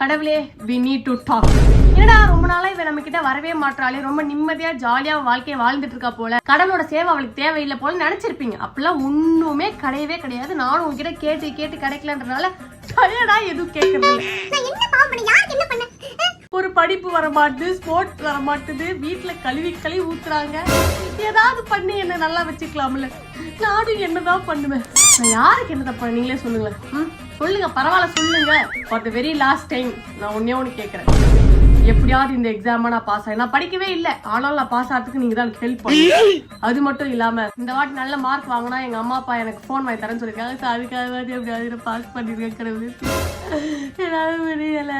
கடவுளே we need to talk. என்னடா ரொம்ப நாளா இவ நம்ம கிட்ட வரவே மாட்டாளே, ரொம்ப நிம்மதியா ஜாலியா வாழ்க்கையை வாழ்ந்துட்டு இருக்கா போல, கடவுளோட சேவை அவளுக்கு தேவையில்லை போல நினைச்சிருப்பீங்க. அப்பெல்லாம் ஒண்ணுமே கிடையவே கிடையாது. நானும் உங்ககிட்ட கேட்டு கேட்டு கிடைக்கலன்றதுனால டயர்டா எதுவும் கேட்கறது. ஒரு படிப்பு வர மாட்டுது, ஸ்போர்ட்ஸ் வர மாட்டுது, வீட்டுல கழுவி ஊத்துறாங்க. ஏதாவது பண்ணி என்ன நல்லா வச்சுக்கலாம்ல. நானும் என்னதான் பண்ணுவேன். நான் யாருக்கு என்ன தப்பா நீங்களே சொல்லுங்களேன். சொல்லுங்க, பரவாயில்ல சொல்லுங்க. For the very last time நான் ஒண்ணு கேட்கறேன். எப்படியாவது இந்த எக்ஸாம நான் பாஸ் ஆகி, நான் படிக்கவே இல்லை, ஆனாலும் நான் பாஸ் ஆகிறதுக்கு நீங்க தான் ஹெல்ப் பண்ணுங்க. அது மட்டும் இல்லாம இந்த வாட்டி நல்ல மார்க் வாங்கினா எங்க அம்மா அப்பா எனக்கு போன் வாங்கி தரேன்னு சொல்லிருக்காங்க. அதுக்காக எப்படியாவது பாஸ் பண்ணிருக்கேன். கடவுளே, என்னால முடியல.